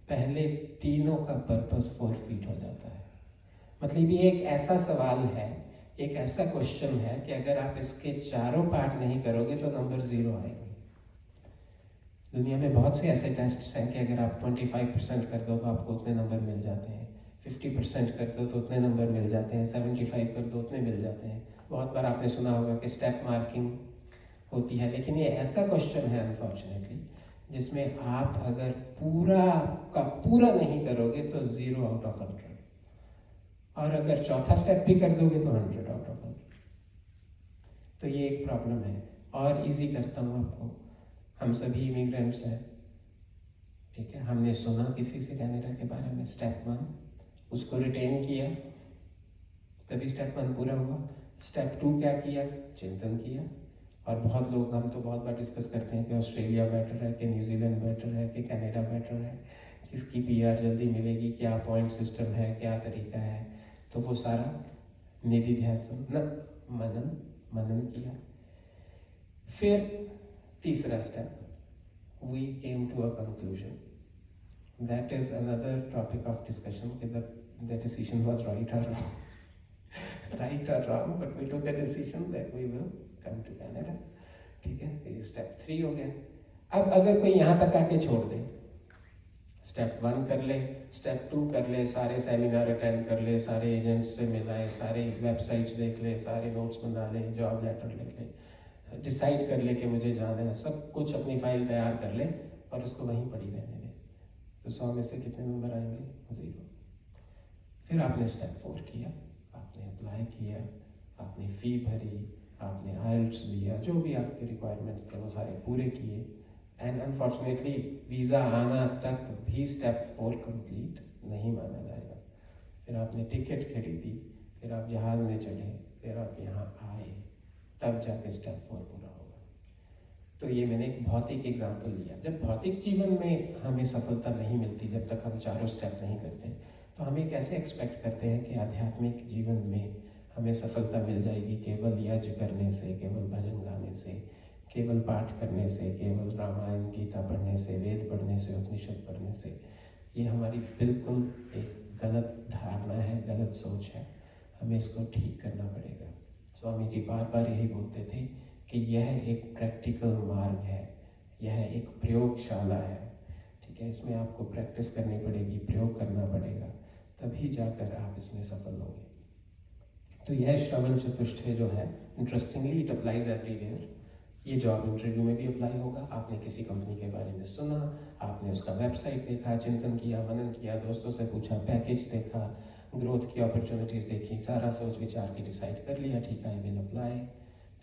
पहले तीनों का पर्पस फॉरफीट हो जाता है। मतलब ये एक ऐसा सवाल है, एक ऐसा क्वेश्चन है कि अगर आप इसके चारों पार्ट नहीं करोगे तो नंबर 0 आएंगे। दुनिया में बहुत से ऐसे टेस्ट्स हैं कि अगर आप 25% कर दो तो आपको उतने नंबर मिल जाते हैं, 50% कर दो तो उतने नंबर मिल जाते हैं, 75 कर दो उतने मिल जाते हैं। बहुत बार आपने सुना होगा कि स्टेप मार्किंग होती है, लेकिन ये ऐसा क्वेश्चन है अनफॉर्चुनेटली जिसमें आप अगर पूरा का पूरा नहीं करोगे तो 0 आउट ऑफ 100, और अगर चौथा स्टेप भी कर दोगे तो 100 आउट ऑफ 100। तो ये एक प्रॉब्लम है। और इजी करता हूँ आपको, हम सभी इमिग्रेंट्स हैं, ठीक है। हमने सुना किसी से कनाडा के बारे में, स्टेप 1 उसको रिटेन किया, तभी स्टेप 1 पूरा हुआ। स्टेप 2 क्या किया? चिंतन किया। और बहुत लोग, हम तो बहुत बार डिस्कस करते हैं कि ऑस्ट्रेलिया बेटर है कि न्यूजीलैंड बेटर है कि कनाडा बेटर है, किसकी पीआर जल्दी मिलेगी, क्या पॉइंट सिस्टम है, क्या तरीका है। तो वो सारा निधिध्यासन मनन किया। फिर तीसरा step, we came to a conclusion. That is another topic of discussion, whether the decision was right or wrong. Right or wrong, but we took a decision that we will come to Canada. ठीक है, ये step 3 हो गया। अब अगर कोई यहाँ तक आके छोड़ दे, स्टेप 1 कर ले, स्टेप 2 कर ले, सारे सेमिनार अटेंड कर ले, सारे एजेंट्स से मिलाए, सारे वेबसाइट्स देख ले, सारे नोट्स बना ले, जॉब लेटर लिख ले, डिसाइड कर ले कि मुझे जाना है, सब कुछ अपनी फाइल तैयार कर ले और उसको वहीं पड़ी रहने दे, तो 100 में से कितने नंबर आएंगे? 0। फिर आपने स्टेप 4 किया, आपने अप्लाई किया, आपने फ़ी भरी, आपने आइल्ट्स लिया, जो भी आपके रिक्वायरमेंट्स थे वो सारे पूरे किए, एंड अनफॉर्चुनेटली वीज़ा आना तक भी स्टेप 4 कंप्लीट नहीं माना जाएगा। फिर आपने टिकट खरीदी, फिर आप जहाज़ में चढ़े, फिर आप यहाँ आए, तब जाके स्टेप 4 पूरा होगा। तो ये मैंने एक भौतिक एग्जाम्पल लिया। जब भौतिक जीवन में हमें सफलता नहीं मिलती, जब तक हम चारों स्टेप नहीं करते, तो हमें कैसे एक्सपेक्ट करते हैं कि आध्यात्मिक जीवन में हमें सफलता मिल जाएगी केवल यज्ञ करने से, केवल भजन गाने से, केवल पाठ करने से, केवल रामायण गीता पढ़ने से, वेद पढ़ने से, उपनिषद पढ़ने से। ये हमारी बिल्कुल एक गलत धारणा है, गलत सोच है। हमें इसको ठीक करना पड़ेगा। स्वामी जी बार बार यही बोलते थे कि यह एक प्रैक्टिकल मार्ग है, यह एक प्रयोगशाला है। ठीक है, इसमें आपको प्रैक्टिस करनी पड़ेगी, प्रयोग करना पड़ेगा, तभी जाकर आप इसमें सफल होंगे। तो यह श्रवण चतुष्टय जो है, इंटरेस्टिंगली इट अप्लाइज एवरीवेयर। ये जॉब इंटरव्यू में भी अप्लाई होगा। आपने किसी कंपनी के बारे में सुना, आपने उसका वेबसाइट देखा, चिंतन किया, मनन किया, दोस्तों से पूछा, पैकेज देखा, ग्रोथ की अपॉर्चुनिटीज़ देखी, सारा सोच विचार के डिसाइड कर लिया, ठीक है, आई विल अप्लाई।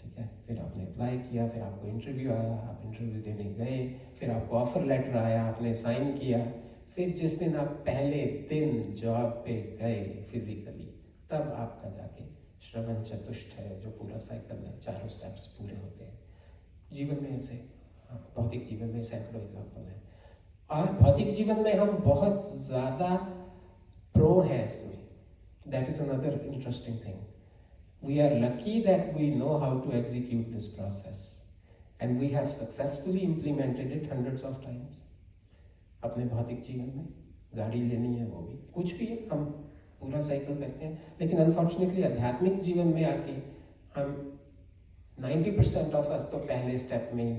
ठीक है, फिर आपने अप्लाई किया, फिर आपको इंटरव्यू आया, आप इंटरव्यू देने गए, फिर आपको ऑफर लेटर आया, आपने साइन किया, फिर जिस दिन आप पहले दिन जॉब पे गए फिजिकली, तब आपका जाके श्रवण चतुष्टय जो पूरा साइकिल है, चारों स्टेप्स पूरे होते हैं। जीवन में ऐसे, भौतिक जीवन में सैकड़ों एग्जाम्पल है, और भौतिक जीवन में हम बहुत ज़्यादा प्रो हैं इसमें। That is another interesting thing. We are lucky that we know how to execute this process and we have successfully implemented it hundreds of times. अपने भौतिक जीवन में गाड़ी लेनी है, वो भी कुछ भी है, हम पूरा साइकिल करते हैं। लेकिन अनफॉर्चुनेटली आध्यात्मिक जीवन में आके हम 90% ऑफ अस तो पहले स्टेप में ही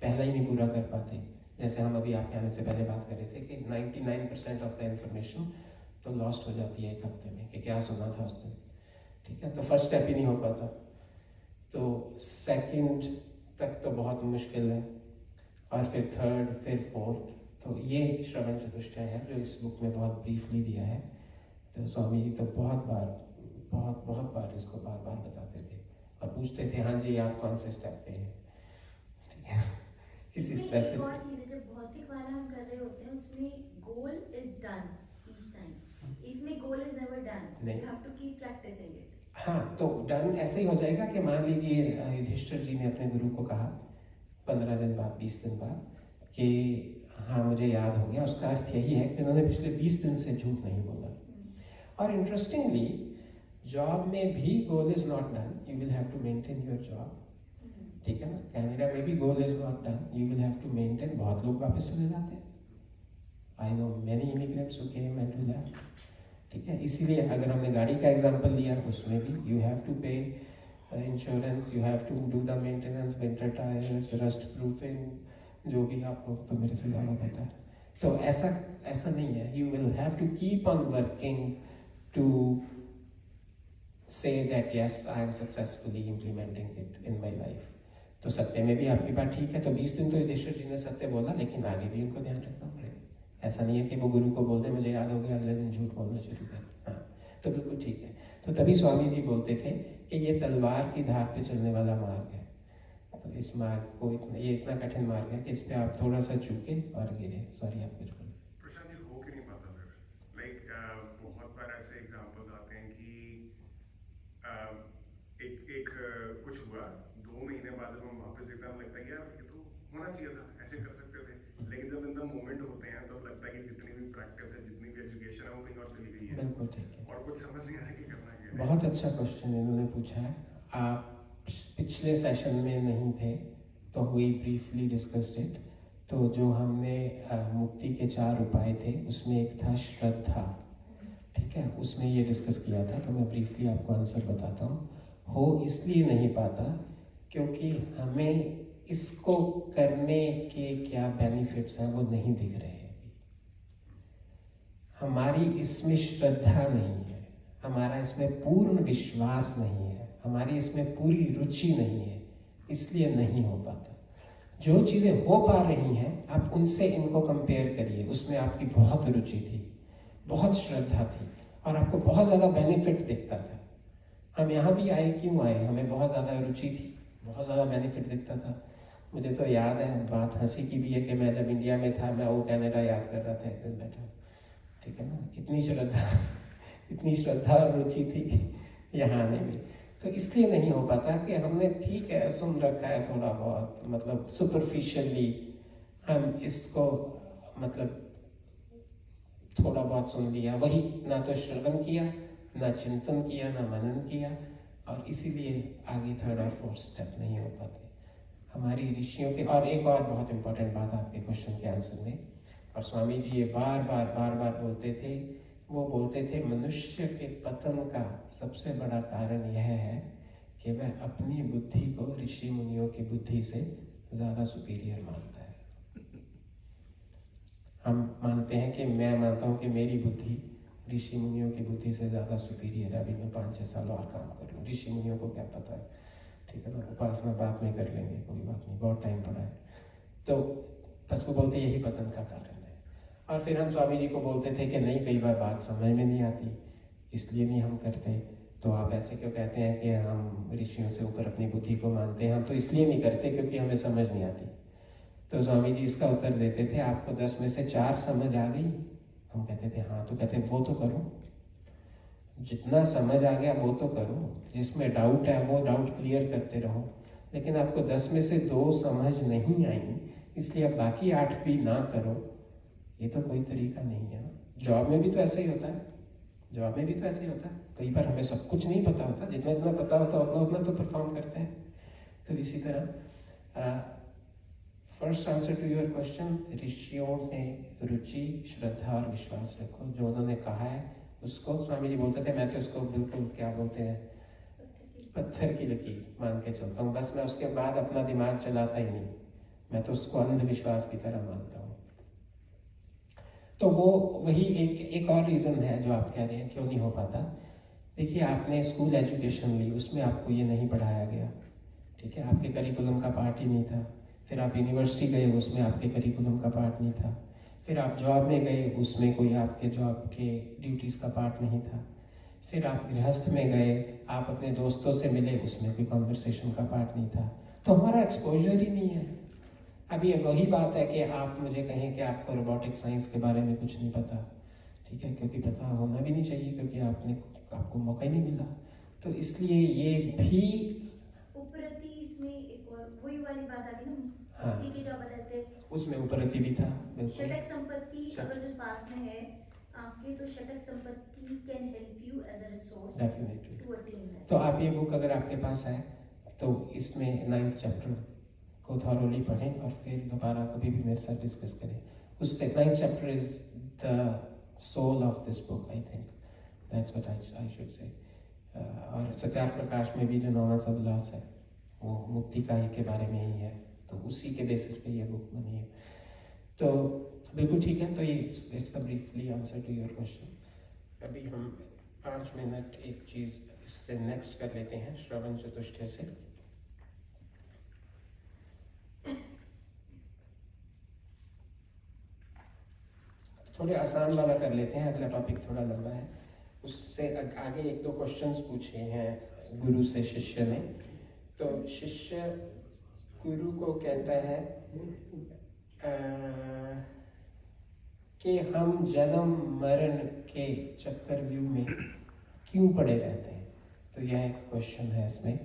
पहला ही नहीं पूरा कर पाते। जैसे हम अभी आपके आने से पहले बात कर रहे थे कि 99% ऑफ द इंफॉर्मेशन तो लॉस्ट हो जाती है एक हफ्ते में, कि क्या सुना था उस दिन। ठीक है, तो फर्स्ट स्टेप ही नहीं हो पाता, तो सेकंड तक तो बहुत मुश्किल है, और फिर थर्ड, फिर फोर्थ। तो ये श्रवण चतुष्टय है जो इस बुक में बहुत ब्रीफली दिया है। तो स्वामी जी तो बहुत बार इसको बार बार बताते थे और पूछते थे, हाँ जी आप कौन से स्टेप पे हैं। ठीक है, किसी स्पेसिफिक एक और चीज़ है, जब भौतिक वाला हम कर रहे होते हैं उसमें goal is done each time, इसमें गोल इज नेवर डन, नहीं। You have to keep practicing it. हाँ, तो डन ऐसे ही हो जाएगा कि मान लीजिए युधिष्ठिर जी ने अपने गुरु को कहा 15 दिन बाद, 20 दिन बाद कि हाँ मुझे याद हो गया। उसका अर्थ यही है कि उन्होंने पिछले 20 दिन से झूठ नहीं बोला। और इंटरेस्टिंगली जॉब में भी goal is not done, you will have to maintain your job. ठीक है ना, कनाडा में भी goal is not done, you will have to maintain. बहुत लोग वापस चले जाते हैं, I know many immigrants who came and to that. ठीक है, इसीलिए अगर हमने गाड़ी का एग्जांपल लिया, उसमें भी you have to pay insurance, you have to do the maintenance, winter tyres, rust proofing, जो भी आपको तो मेरे से ज़्यादा पता है। तो ऐसा नहीं है, you will have to keep on working to say that yes I am successfully implementing it in my life। तो सत्य में भी आपकी बात ठीक है। तो 20 दिन तो युधिष्ठिर जी ने सत्य बोला, लेकिन आगे भी उनको ध्यान रखना पड़ेगा। ऐसा नहीं है कि वो गुरु को बोलते मुझे याद हो गया, अगले दिन झूठ बोलना शुरू कर। हाँ, तो बिल्कुल ठीक है। तो तभी स्वामी जी बोलते थे कि ये तलवार की धार पे चलने वाला मार्ग है। तो इस मार्ग को ये इतना कठिन मार्ग है कि इस पे आप थोड़ा सा चूके और गिरे। सॉरी, आप बिल्कुल प्रशांत जी, हो के नहीं पाता फिर। लाइक बहुत बार ऐसे एग्जांपल्स आते हैं कि बाद 2 महीने बाद जब हम वापस देखते हैं, लगता है यार ये तो होना चाहिए था, ऐसे कर सकते थे। लेकिन जब इन द मोमेंट होते हैं तो लगता है कि जितनी भी प्रैक्टिस है, जितनी भी एजुकेशन है, वो कहीं और चली गई है। बिल्कुल ठीक है। और कुछ समझ नहीं आ रहा कि करना क्या है। बहुत अच्छा क्वेश्चन इन्होंने पूछा है। आप पिछले सेशन में नहीं थे तो वी ब्रीफली डिस्कस्ड इट। तो जो हमने मुक्ति के 4 उपाय थे उसमें एक था श्रद्धा, ठीक है, उसमें ये डिस्कस किया था। तो मैं ब्रीफली आपको आंसर बताता हूँ। हो इसलिए नहीं पाता क्योंकि हमें इसको करने के क्या बेनिफिट्स हैं वो नहीं दिख रहे हैं। हमारी इसमें श्रद्धा नहीं है, हमारा इसमें पूर्ण विश्वास नहीं है, हमारी इसमें पूरी रुचि नहीं है, इसलिए नहीं हो पाता। जो चीज़ें हो पा रही हैं आप उनसे इनको कंपेयर करिए। उसमें आपकी बहुत रुचि थी, बहुत श्रद्धा थी और आपको बहुत ज़्यादा बेनिफिट दिखता था। हम यहाँ भी आए क्यों आए? हमें बहुत ज़्यादा रुचि थी, बहुत ज़्यादा बेनिफिट दिखता था। मुझे तो याद है, बात हंसी की भी है कि मैं जब इंडिया में था मैं वो कनाडा याद कर रहा था एक दिन बैठा, ठीक है ना। इतनी श्रद्धा और रुचि थी यहाँ आने में। तो इसलिए नहीं हो पाता कि हमने ठीक है सुन रखा है थोड़ा बहुत, मतलब सुपरफिशियली हम इसको मतलब थोड़ा बहुत सुन लिया, वही ना तो श्रवण किया, ना चिंतन किया, ना मनन किया, और इसीलिए आगे 3rd और 4th स्टेप नहीं हो पाते हमारी ऋषियों के। और एक और बहुत इंपॉर्टेंट बात आपके क्वेश्चन के आंसर में, और स्वामी जी ये बार बार बोलते थे, वो बोलते थे मनुष्य के पतन का सबसे बड़ा कारण यह है कि वह अपनी बुद्धि को ऋषि मुनियों की बुद्धि से ज़्यादा सुपीरियर मानता है। हम मानते हैं कि मैं मानता हूँ कि मेरी बुद्धि ऋषि मुनियों की बुद्धि से ज़्यादा सुपीरियर है, अभी मैं 5-6 साल और काम कर लूँ, ऋषि मुनियों को क्या पता है, ठीक है ना। उपासना बाद में कर लेंगे, कोई बात नहीं, बहुत टाइम पड़ा है। तो बस वो बोलते यही पतन का कारण है। और फिर हम स्वामी जी को बोलते थे कि नहीं, कई बार बात समझ में नहीं आती इसलिए नहीं हम करते। तो आप ऐसे क्यों कहते हैं कि हम ऋषियों से ऊपर अपनी बुद्धि को मानते हैं? हम तो इसलिए नहीं करते क्योंकि हमें समझ नहीं आती। तो स्वामी जी इसका उत्तर देते थे, आपको 10 में से 4 समझ आ गई? हम कहते थे हाँ। तो कहते वो तो करो, जितना समझ आ गया वो तो करो, जिसमें डाउट है वो डाउट क्लियर करते रहो। लेकिन आपको 10 में से 2 समझ नहीं आई इसलिए आप बाकी 8 भी ना करो, ये तो कोई तरीका नहीं है ना। जॉब में भी तो ऐसा ही होता है, जॉब में भी तो ऐसे ही होता है। कई बार हमें सब कुछ नहीं पता होता, जितना जितना पता होता है उतना उतना तो परफॉर्म करते हैं। तो इसी तरह first answer to your question, ऋषियों में रुचि, श्रद्धा और विश्वास रखो। जो उन्होंने कहा है उसको, स्वामी जी बोलते थे, मैं तो उसको बिल्कुल क्या बोलते हैं, पत्थर की लकीर मान के चलता हूँ। बस मैं उसके बाद अपना दिमाग चलाता ही नहीं, मैं तो उसको अंधविश्वास की तरह मानता हूँ। तो वो वही एक और रीज़न है जो आप कह रहे हैं क्यों नहीं हो पाता। देखिए, आपने स्कूल एजुकेशन ली, उसमें आपको ये नहीं पढ़ाया गया, ठीक है, आपके करिकुलम का पार्ट ही नहीं था। फिर आप यूनिवर्सिटी गए, उसमें आपके करिकुलम का पार्ट नहीं था। फिर आप जॉब में गए, उसमें कोई आपके जॉब के ड्यूटीज़ का पार्ट नहीं था। फिर आप गृहस्थ में गए, आप अपने दोस्तों से मिले, उसमें कोई कॉन्वर्सेशन का पार्ट नहीं था। तो हमारा एक्सपोजर ही नहीं है। अब ये वही बात है कि आप मुझे कहें कि आपको रोबोटिक साइंस के बारे में कुछ नहीं पता, ठीक है, क्योंकि पता होना भी नहीं चाहिए, क्योंकि आपको मौका ही नहीं मिला। तो इसलिए ये भी उपरति इसमें एक और वही वाली बात आ गई ना, हाँ, मुक्ति के जो बोले थे उसमें उपरति भी था, बिल्कुल। षटक संपत्ति अगर जो पास में है आपके, तो षटक संपत्ति can help you as a resource definitely. To attain that. तो आप ये बुक अगर आपके पास है तो इसमें 9th चैप्टर को थॉरोली पढ़ें और फिर दोबारा कभी भी मेरे साथ डिस्कस करें। उससे 9th chapter is the soul of this book, I think that's what I should say. और सत्यार प्रकाश में भी जो 9वां सबलास है वो मुक्ति का ही के बारे में ही है, तो उसी के बेसिस पे ये बुक बनी है। तो बिल्कुल ठीक है। तो ये it's the briefly answer to your question. अभी हम 5 मिनट एक चीज़ इससे नेक्स्ट कर लेते हैं, श्रवण चतुष्टय से। थोड़े आसान वाला कर लेते हैं, अगला टॉपिक थोड़ा लंबा है। उससे आगे 1-2 क्वेश्चंस पूछे हैं गुरु से शिष्य ने। तो शिष्य गुरु को कहता है कि हम जन्म मरण के चक्रव्यूह में क्यों पड़े रहते हैं। तो यह एक क्वेश्चन है इसमें।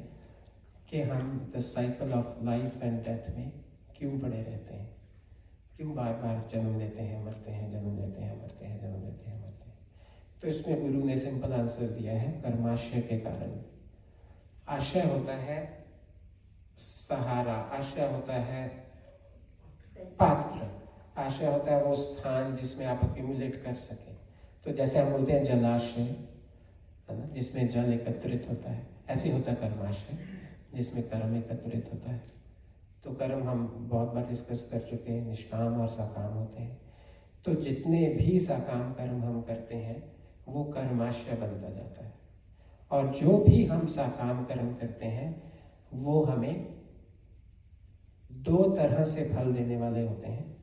कि हम the cycle of life and death में क्यों पड़े रहते हैं, क्यों बार बार जन्म लेते हैं, मरते हैं, जन्म लेते हैं, मरते हैं, जन्म लेते हैं, मरते हैं। तो इसमें गुरु ने सिंपल आंसर दिया है, कर्माशय के कारण। आशय होता है सहारा, आशय होता है पात्र, आशय होता है वो स्थान जिसमें आप एक्यूमुलेट कर सकें। तो जैसे हम बोलते हैं जलाशय, है ना, जिसमें जल एकत्रित होता है, ऐसे होता है कर्माशय जिसमें कर्म एकत्रित होता है। तो कर्म हम बहुत बार डिस्कस कर चुके हैं, निष्काम और सकाम होते हैं। तो जितने भी सकाम कर्म हम करते हैं वो कर्माशय बनता जाता है, और जो भी हम सकाम कर्म करते हैं वो हमें दो तरह से फल देने वाले होते हैं।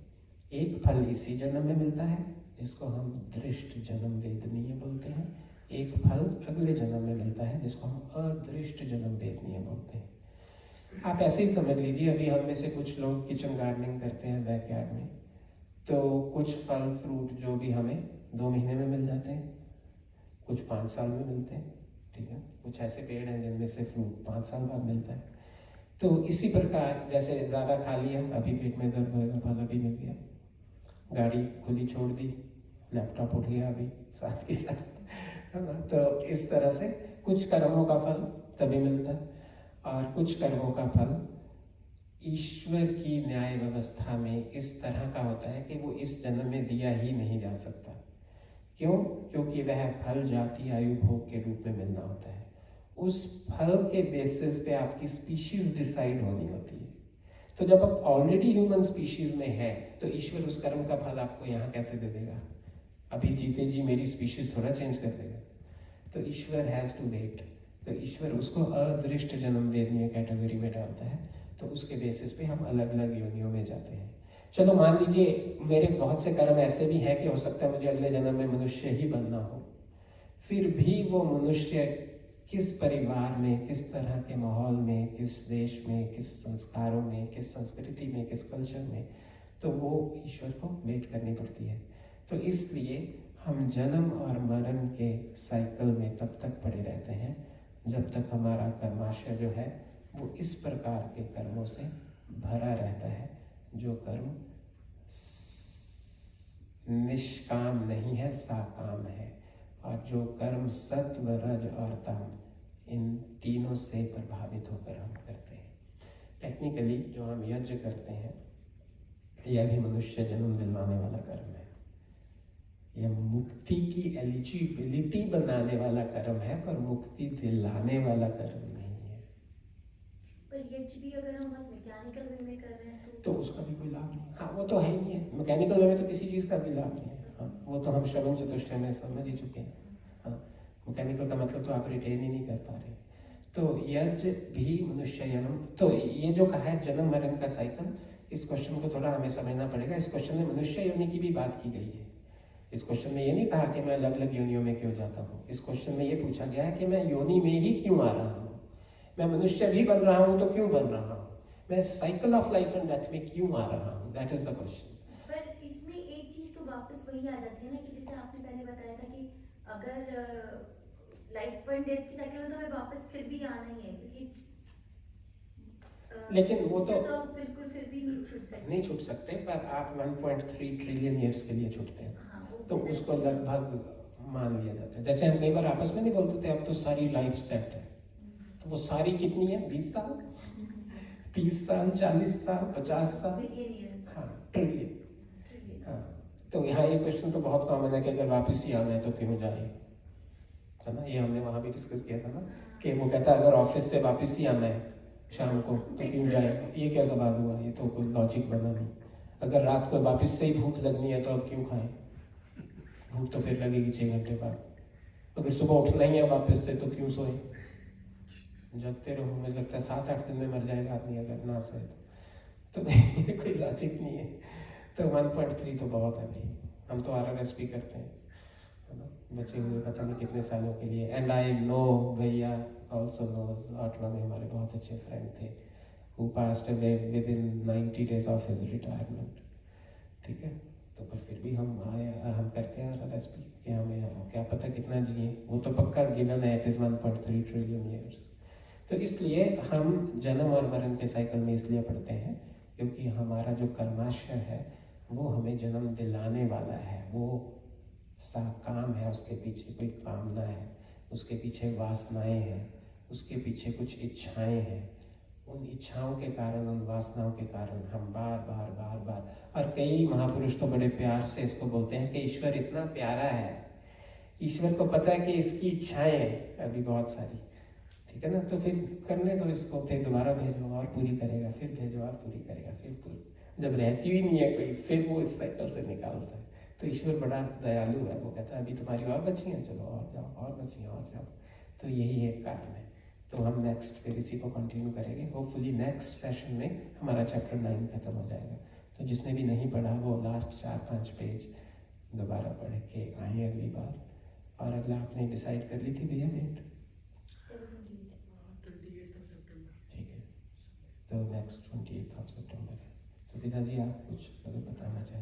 एक फल इसी जन्म में मिलता है जिसको हम दृष्ट जन्म वेदनीय बोलते हैं, एक फल अगले जन्म में मिलता है जिसको हम अदृष्ट जन्म वेदनीय बोलते हैं। आप ऐसे ही समझ लीजिए, अभी हम में से कुछ लोग किचन गार्डनिंग करते हैं बैकयार्ड में, तो कुछ फल फ्रूट जो भी हमें 2 महीने में मिल जाते हैं, कुछ 5 साल में मिलते हैं, ठीक है। कुछ ऐसे पेड़ हैं जिनमें से फ्रूट 5 साल बाद मिलता है। तो इसी प्रकार जैसे ज़्यादा खा लिया, अभी पेट में दर्द होएगा, फल अभी मिल गया, गाड़ी खुली छोड़ दी, लैपटॉप उठ गया अभी साथ के साथ, है ना। तो इस तरह से कुछ कर्मों का फल तभी मिलता है, और कुछ कर्मों का फल ईश्वर की न्याय व्यवस्था में इस तरह का होता है कि वो इस जन्म में दिया ही नहीं जा सकता। क्यों? क्योंकि वह फल जाति आयु भोग के रूप में मिलना होता है। उस फल के बेसिस पे आपकी स्पीशीज डिसाइड होनी होती है। तो जब आप ऑलरेडी ह्यूमन स्पीशीज में हैं तो ईश्वर उस कर्म का फल आपको यहाँ कैसे दे देगा? अभी जीते जी मेरी स्पीशीज थोड़ा चेंज कर देगा। तो ईश्वर हैज़ टू वेट। तो ईश्वर उसको अदृष्ट जन्म वेदनीय कैटेगरी में डालता है, तो उसके बेसिस पे हम अलग अलग योनियों में जाते हैं। चलो मान लीजिए मेरे बहुत से कर्म ऐसे भी हैं कि हो सकता है मुझे अगले जन्म में मनुष्य ही बनना हो, फिर भी वो मनुष्य किस परिवार में, किस तरह के माहौल में, किस देश में, किस संस्कारों में, किस संस्कृति में, किस कल्चर में, तो वो ईश्वर को वेट करनी पड़ती है। तो इसलिए हम जन्म और मरण के साइकिल में तब तक पड़े रहते हैं जब तक हमारा कर्माशय जो है वो इस प्रकार के कर्मों से भरा रहता है, जो कर्म निष्काम नहीं है, साकाम है, और जो कर्म सत्व, रज और तम इन तीनों से प्रभावित होकर हम करते हैं। टेक्निकली जो हम यज्ञ करते हैं यह भी मनुष्य जन्म दिलवाने वाला कर्म है। यह मुक्ति की एलिजिबिलिटी बनाने वाला कर्म है, पर मुक्ति दिलाने वाला कर्म नहीं है। पर यज्ञ भी अगर हम मैकेनिकल वे में कर रहे हैं तो उसका भी कोई लाभ नहीं। हाँ, वो तो है ही नहीं है। मैकेनिकल वे में तो किसी चीज़ का भी लाभ नहीं है। हाँ, वो तो हम श्रवण चतुष्टय में समझ ही चुके हैं। हाँ, मैकेनिकल का मतलब तो आप रिटेन ही नहीं कर पा रहे। तो यज्ञ भी मनुष्य जन्म, तो ये जो कहा है जन्म मरण का साइकिल, इस क्वेश्चन को थोड़ा हमें समझना पड़ेगा। इस क्वेश्चन में मनुष्य योनि की भी बात की गई है। इस क्वेश्चन में ये नहीं कहा कि मैं अलग अलग योनियों में क्यों जाता हूँ। इस क्वेश्चन में ये पूछा गया है कि मैं योनि में ही क्यों आ रहा हूँ, मैं मनुष्य भी बन रहा हूँ तो क्यों बन रहा हूँ, मैं cycle of life and death में क्यों आ रहा हूँ। That is the question. पर इसमें एक चीज तो वापस वही आ जाती है ना कि जैसे आपने पहले बताया था कि अगर लाइफ एंड डेथ की साइकिल में तो हमें वापस फिर भी आना ही है, क्योंकि लेकिन वो तो बिल्कुल फिर भी नहीं छूट सकते, पर आप 1.3 ट्रिलियन ईयर्स के लिए छूटते हैं। हाँ, तो उसको लगभग मान लिया जाता है। जैसे हम कई बार आपस में नहीं बोलते थे अब तो सारी लाइफ सेट है, तो वो सारी कितनी है? 20 साल, 30 साल, 40 साल, 50 साल, हाँ, ट्रिलियन। हाँ, तो यहाँ ये क्वेश्चन तो बहुत कॉमन है कि अगर वापस ही आना है तो क्यों जाए, है ना। ये हमने वहाँ भी डिस्कस किया था ना कि वो कहता है अगर ऑफिस से वापस ही आना है शाम को तो क्यों जाए। ये क्या सवाल हुआ? ये तो कोई लॉजिक बना नहीं। अगर रात को वापस से ही भूख लगनी है तो अब क्यों खाएं? भूख तो फिर लगेगी 6 घंटे बाद। अगर सुबह उठना ही है वापस से तो क्यों सोए? जगते रहो। मुझे लगता है 7-8 दिन में मर जाएगा आदमी अगर ना सोए तो ये कोई लॉजिक नहीं है। तो 1.3 तो बहुत है भाई। हम तो RRS भी करते हैं, है ना, बचे हुए पता नहीं कितने सालों के लिए। एंड आई नो भैया ऑल्सो नोज, आठवा में हमारे बहुत अच्छे फ्रेंड थे who passed away within 90 days of his retirement। ठीक है, तो पर फिर भी हम करते हैं RRS भी कि हमें क्या पता कितना जिए। वो तो पक्का गिवन है, इट इज़ 1.3 ट्रिलियन ईयर्स। तो इसलिए हम जन्म और मरण के साइकिल में इसलिए पढ़ते हैं क्योंकि हमारा जो कर्माशय है वो हमें जन्म दिलाने वाला है, वो सा काम है, उसके पीछे कोई कामना है, उसके पीछे वासनाएं हैं, उसके पीछे कुछ इच्छाएं हैं। उन इच्छाओं के कारण, उन वासनाओं के कारण हम बार बार बार बार, और कई महापुरुष तो बड़े प्यार से इसको बोलते हैं कि ईश्वर इतना प्यारा है, ईश्वर को पता है कि इसकी इच्छाएं हैं अभी बहुत सारी, ठीक है ना, तो फिर करने दो इसको, फिर दोबारा भेजो और पूरी करेगा, फिर भेजो और पूरी करेगा, फिर पूरी, जब रहती ही नहीं है कोई फिर वो इस साइकिल से निकालता है। तो ईश्वर बड़ा दयालु है, वो कहता है अभी तुम्हारी और बची हैं, चलो और जाओ, और बची हैं और जाओ। तो यही एक कारण है। तो हम नेक्स्ट फिर इसी को कंटिन्यू करेंगे। होपफुली नेक्स्ट सेशन में हमारा चैप्टर 9 खत्म हो जाएगा। तो जिसने भी नहीं पढ़ा वो लास्ट 4-5 पेज दोबारा पढ़ के आए अगली बार। और अगला आपने डिसाइड कर ली थी भैया डेट? 28 सितंबर। ठीक है, तो नेक्स्ट 28 सितंबर है। तो पिताजी आप कुछ अगर बताना चाहें?